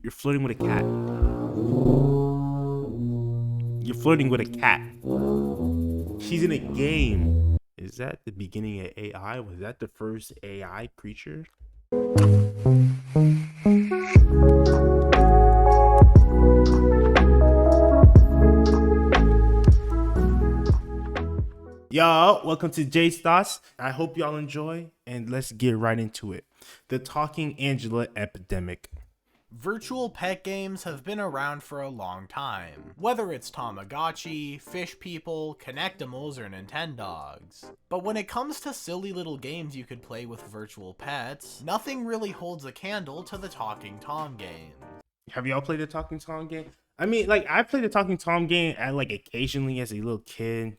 You're flirting with a cat. You're flirting with a cat. She's in a game. Is that the beginning of AI? Was that the first AI creature? Y'all, welcome to Jay's Thoughts. I hope y'all enjoy, and let's get right into it. The Talking Angela epidemic. Virtual pet games have been around for a long time, whether it's Tamagotchi, Fish People, Connectimals, or Nintendogs. But when it comes to silly little games you could play with virtual pets, nothing really holds a candle to the Talking Tom game. Have y'all played the Talking Tom game? I mean, like, I played the Talking Tom game at like occasionally as a little kid.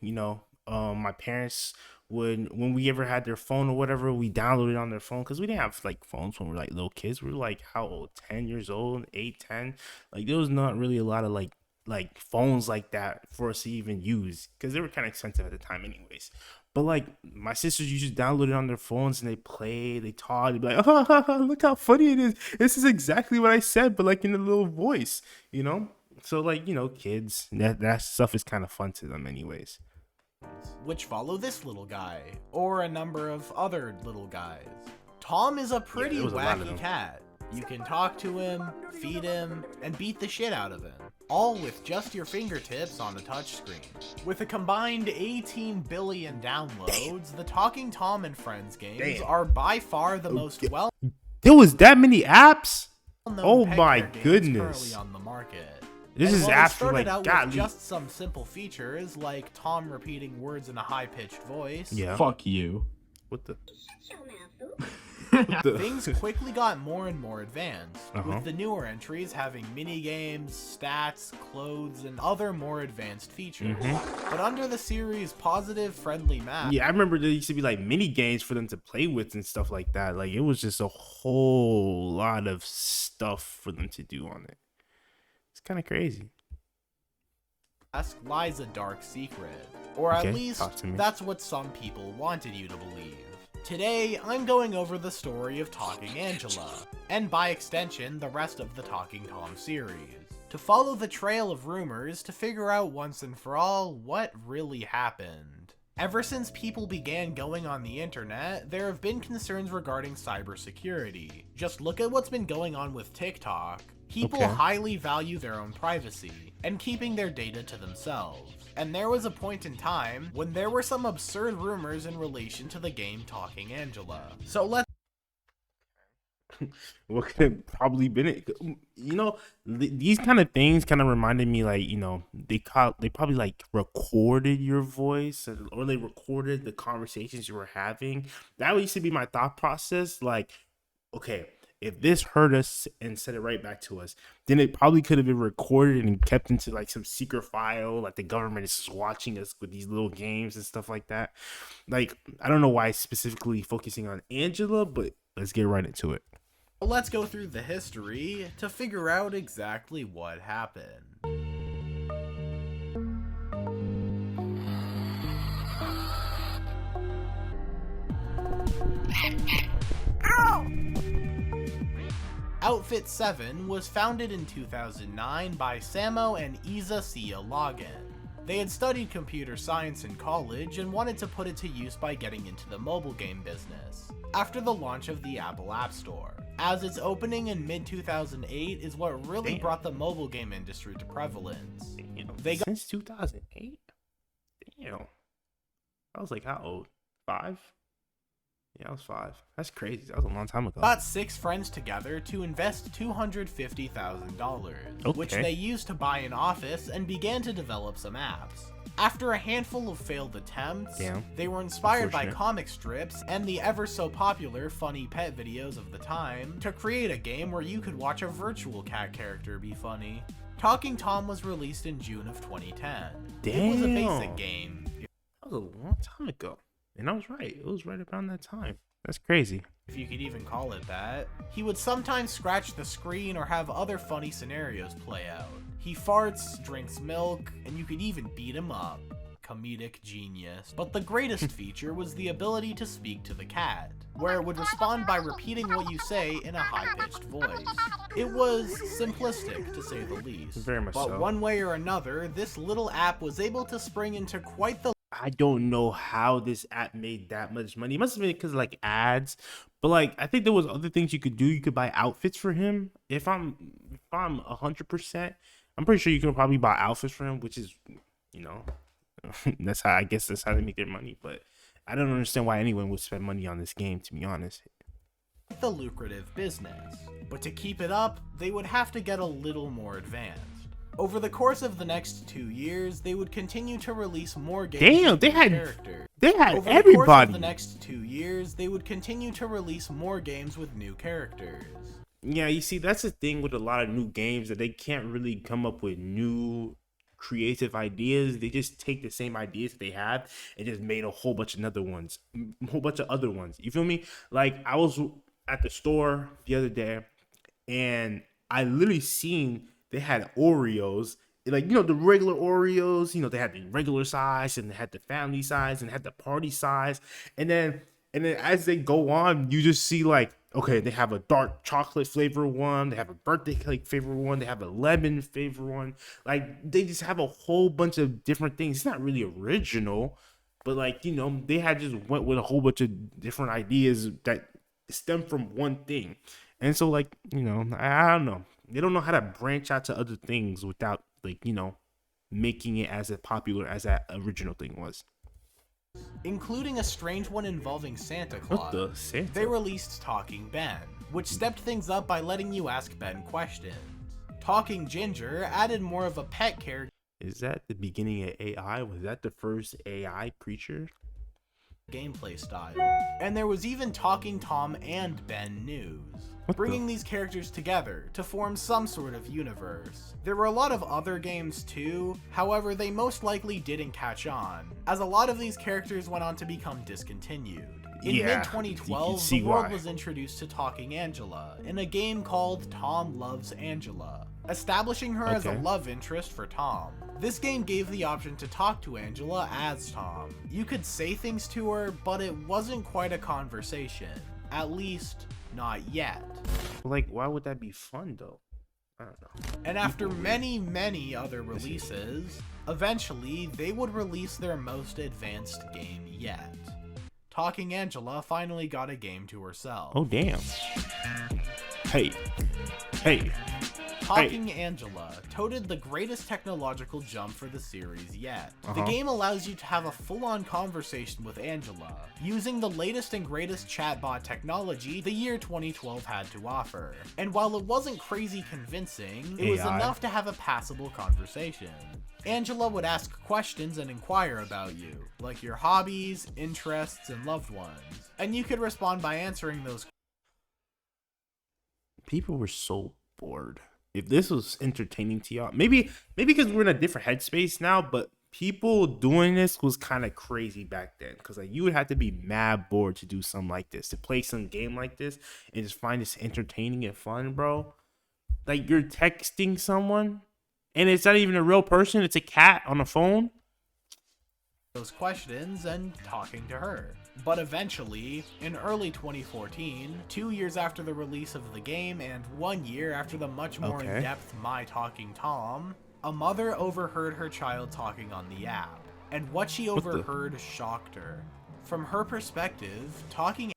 My parents would, when we ever had their phone or whatever, we downloaded it on their phone because we didn't have like phones when we were like little kids. We were like how old? 10 years old, 8, 10. Like there was not really a lot of like phones like that for us to even use because they were kind of expensive at the time, anyways. But like my sisters used to download it on their phones and they play, they talk, they'd be like, oh, look how funny it is. This is exactly what I said, but like in a little voice, you know? So like, kids, that stuff is kind of fun to them anyways. Which follow this little guy, or a number of other little guys. Tom is a pretty wacky cat. You can talk to him, feed him, and beat the shit out of him. All with just your fingertips on a touchscreen. With a combined 18 billion downloads, the Talking Tom and Friends games are by far the most well-known. There was that many apps? Oh pet my care games goodness. currently on the market. This is after like out with just some simple features like Tom repeating words in a high-pitched voice. Yeah. Fuck you. What the? Things quickly got more and more advanced, with the newer entries having mini-games, stats, clothes, and other more advanced features. But under the series' positive, friendly map... Yeah, I remember there used to be like mini games for them to play with and stuff like that. Like it was just a whole lot of stuff for them to do on it. It's kind of crazy. Lies a dark secret, or at least that's what some people wanted you to believe. Today, I'm going over the story of Talking Angela, and by extension, the rest of the Talking Tom series, to follow the trail of rumors to figure out once and for all what really happened. Ever since people began going on the internet, there have been concerns regarding cybersecurity. Just look at what's been going on with TikTok. People highly value their own privacy, and keeping their data to themselves. And there was a point in time when there were some absurd rumors in relation to the game Talking Angela. So let's... What could have probably been it? These kind of things kind of reminded me, like, they probably like recorded your voice or they recorded the conversations you were having. That used to be my thought process. Like, okay, if this hurt us and sent it right back to us, then it probably could have been recorded and kept into like some secret file. Like the government is just watching us with these little games and stuff like that. Like, I don't know why specifically focusing on Angela, but let's get right into it. Let's go through the history to figure out exactly what happened. Outfit 7 was founded in 2009 by Samo and Isa Sia Logan. They had studied computer science in college and wanted to put it to use by getting into the mobile game business, after the launch of the Apple App Store, as its opening in mid-2008 is what really brought the mobile game industry to prevalence. Since 2008? Damn. I was like, how old? 5? Yeah, I was 5. That's crazy. That was a long time ago. Got 6 friends together to invest $250,000, which they used to buy an office and began to develop some apps. After a handful of failed attempts, they were inspired by comic strips and the ever so popular funny pet videos of the time to create a game where you could watch a virtual cat character be funny. Talking Tom was released in June of 2010. It was a basic game. That was a long time ago. And I was right. It was right around that time. That's crazy. If you could even call it that. He would sometimes scratch the screen or have other funny scenarios play out. He farts, drinks milk, and you could even beat him up. comedic genius, but the greatest feature was the ability to speak to the cat, where it would respond by repeating what you say in a high-pitched voice. It was simplistic, to say the least, Very much but so. one way or another, this little app was able to spring into quite the... I don't know how this app made that much money. It must have been because of like ads, but like I think there was other things you could do. You could buy outfits for him. If I'm 100%, I'm pretty sure you can probably buy outfits for him, which is, you know, that's how I guess that's how they make their money. But I don't understand why anyone would spend money on this game, to be honest. The lucrative business, but to keep it up, they would have to get a little more advanced. Over the course of the next 2 years, they would continue to release more games. Damn, they had Over everybody. the course of the next 2 years, they would continue to release more games with new characters. Yeah, you see, that's the thing with a lot of new games, that they can't really come up with new creative ideas. They just take the same ideas that they have and just made a whole bunch of other ones. You feel me? Like, I was at the store the other day and I literally seen they had Oreos, like, you know, the regular Oreos, you know, they had the regular size and they had the family size and had the party size. And then as they go on, you just see like, okay, they have a dark chocolate flavor one, they have a birthday cake flavor one, they have a lemon flavor one. Like, they just have a whole bunch of different things. It's not really original, but like, you know, they had just went with a whole bunch of different ideas that stem from one thing. And so, like, you know, I don't know. They don't know how to branch out to other things without, like, you know, making it as popular as that original thing was. Including a strange one involving Santa Claus. What the Santa? They released Talking Ben, which stepped things up by letting you ask Ben questions. Talking Ginger added more of a pet character. Is that the beginning of AI? Was that the first AI creature? Gameplay style. And there was even Talking Tom and Ben News, bringing these characters together to form some sort of universe. There were a lot of other games too, however they most likely didn't catch on, as a lot of these characters went on to become discontinued. In mid-2012, the world was introduced to Talking Angela in a game called Tom Loves Angela, establishing her as a love interest for Tom. This game gave the option to talk to Angela as Tom. You could say things to her, but it wasn't quite a conversation. At least, not yet. Like, why would that be fun though? I don't know. And after many other releases, eventually they would release their most advanced game yet. Talking Angela finally got a game to herself. Oh damn. Hey. Talking Angela toted the greatest technological jump for the series yet. The game allows you to have a full-on conversation with Angela, using the latest and greatest chatbot technology the year 2012 had to offer. And while it wasn't crazy convincing, it was enough to have a passable conversation. Angela would ask questions and inquire about you, like your hobbies, interests, and loved ones. And you could respond by answering those. People were so bored. If this was entertaining to y'all, maybe because we're in a different headspace now, but people doing this was kind of crazy back then, because like you would have to be mad bored to do something like this, to play some game like this and just find this entertaining and fun, bro. Like, you're texting someone and it's not even a real person, it's a cat on a phone. Those questions and talking to her. But eventually, in early 2014, 2 years after the release of the game and 1 year after the much more in-depth My Talking Tom, a mother overheard her child talking on the app, and what she overheard shocked her. From her perspective, Talking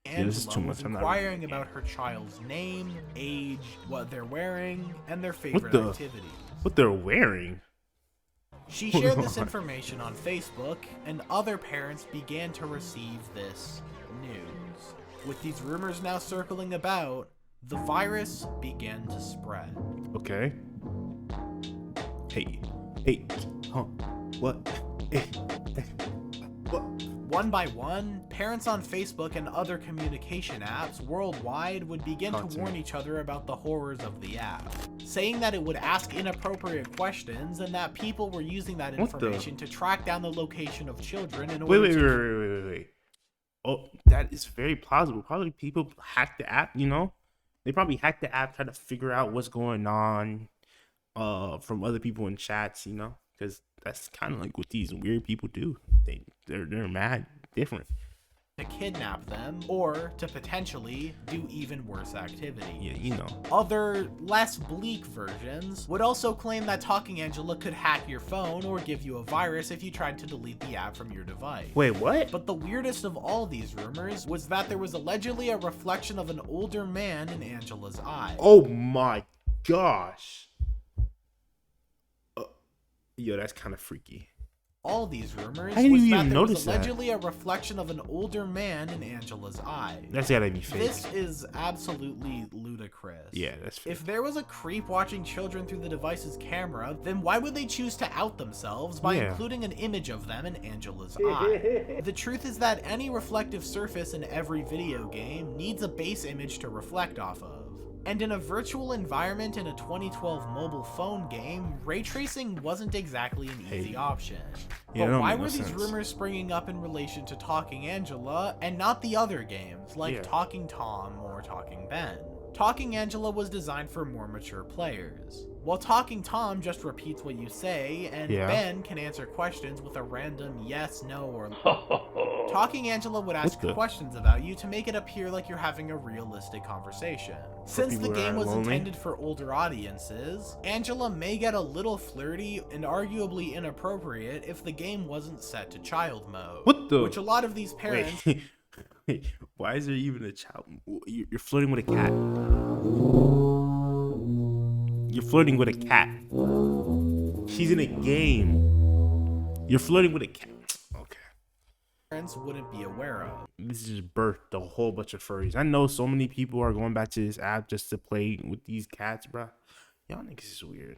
Angela was inquiring about her child's name, age, what they're wearing, and their favorite activities. What they're wearing? She shared this information on Facebook, and other parents began to receive this news. With these rumors now circling about, the virus began to spread. Okay. Hey, huh? What? What? One by one, parents on Facebook and other communication apps worldwide would begin to warn each other about the horrors of the app, saying that it would ask inappropriate questions and that people were using that information to track down the location of children in order Wait. Oh, that is very plausible. Probably people hacked the app, you know? They probably hacked the app, trying to figure out what's going on. from other people in chats, you know, because that's kind of like what these weird people do. They're mad different. To kidnap them, or to potentially do even worse activity. Yeah, you know. Other, less bleak versions would also claim that Talking Angela could hack your phone or give you a virus if you tried to delete the app from your device. Wait, what? But the weirdest of all these rumors was that there was allegedly a reflection of an older man in Angela's eye. Oh my gosh. Yo, that's kind of freaky. All these rumors was was that there notice was allegedly a reflection of an older man in Angela's eye. That's gotta be fake. This is absolutely ludicrous. Yeah, that's fake. If there was a creep watching children through the device's camera, then why would they choose to out themselves by including an image of them in Angela's eye? The truth is that any reflective surface in every video game needs a base image to reflect off of. And in a virtual environment in a 2012 mobile phone game, ray tracing wasn't exactly an easy option. Yeah, but why were these rumors springing up in relation to Talking Angela and not the other games like Talking Tom or Talking Ben? Talking Angela was designed for more mature players, while Talking Tom just repeats what you say, and Ben can answer questions with a random yes, no, or Talking Angela would ask questions about you to make it appear like you're having a realistic conversation. Since the game was intended for older audiences, Angela may get a little flirty and arguably inappropriate if the game wasn't set to child mode. What the? Which a lot of these parents... Wait, why is there even a child? You're flirting with a cat. You're flirting with a cat. She's in a game. You're flirting with a cat. Okay. Parents wouldn't be aware of. This just birthed a whole bunch of furries. I know so many people are going back to this app just to play with these cats, bro. Y'all niggas is weird.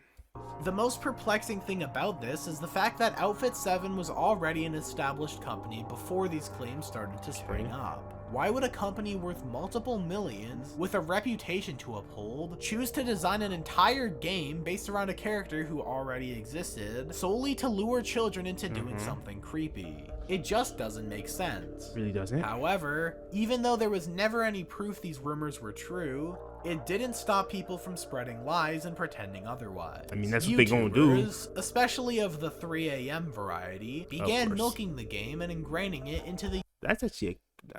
The most perplexing thing about this is the fact that Outfit 7 was already an established company before these claims started to spring up. Why would a company worth multiple millions, with a reputation to uphold, choose to design an entire game based around a character who already existed, solely to lure children into doing something creepy? It just doesn't make sense. Really doesn't? However, even though there was never any proof these rumors were true, it didn't stop people from spreading lies and pretending otherwise. I mean, that's what they gonna do. Especially of the 3 a.m. variety, began milking the game and ingraining it into the... That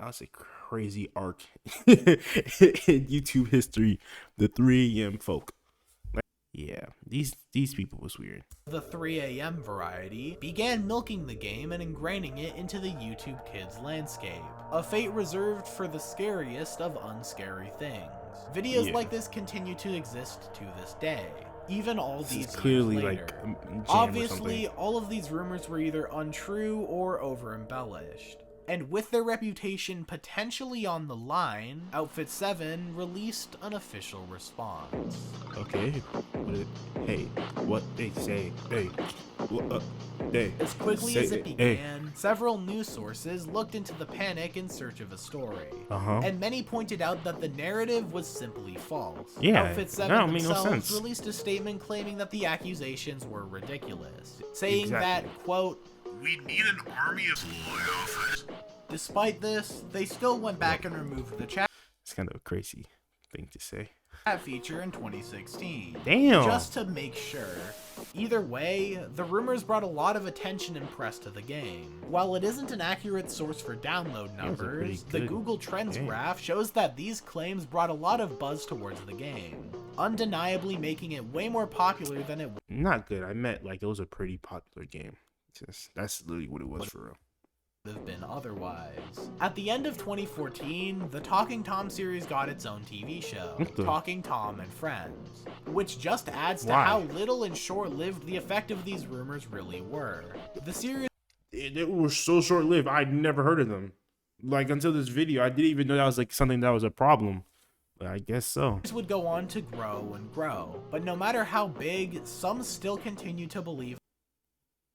was a crazy arc in YouTube history. The 3 a.m. folk. Yeah, these people was weird. The 3 a.m. variety began milking the game and ingraining it into the YouTube Kids landscape, a fate reserved for the scariest of unscary things. Videos like this continue to exist to this day, even all these clearly years later. Obviously, all of these rumors were either untrue or over-embellished. And with their reputation potentially on the line, Outfit 7 released an official response. Okay. Hey, what they say? Hey. As quickly as it began, several news sources looked into the panic in search of a story. And many pointed out that the narrative was simply false. Outfit 7 themselves released a statement claiming that the accusations were ridiculous, saying that, quote, "We need an army of loyal." Despite this, they still went back and removed the chat. It's kind of a crazy thing to say. Feature in 2016. Damn. Just to make sure. Either way, the rumors brought a lot of attention and press to the game. While it isn't an accurate source for download numbers, the Google Trends graph shows that these claims brought a lot of buzz towards the game, undeniably making it way more popular than it was. Not good. I meant like it was a pretty popular game. That's literally what it was for real. Have been otherwise. At the end of 2014, the Talking Tom series got its own TV show, Talking Tom and Friends, which just adds to how little and short-lived the effect of these rumors really were. The series... They were so short-lived, I'd never heard of them. Like, until this video, I didn't even know that was like something that was a problem. But I guess so. This would go on to grow and grow, but no matter how big, some still continue to believe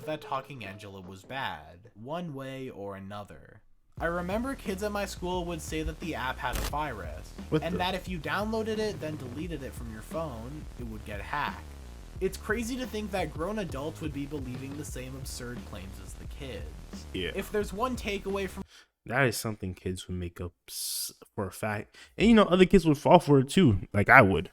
that Talking Angela was bad, one way or another. I remember kids at my school would say that the app had a virus, that if you downloaded it then deleted it from your phone, it would get hacked. It's crazy to think that grown adults would be believing the same absurd claims as the kids. Yeah. If there's one takeaway from... That is something kids would make up for a fact. And you know, other kids would fall for it too, like I would.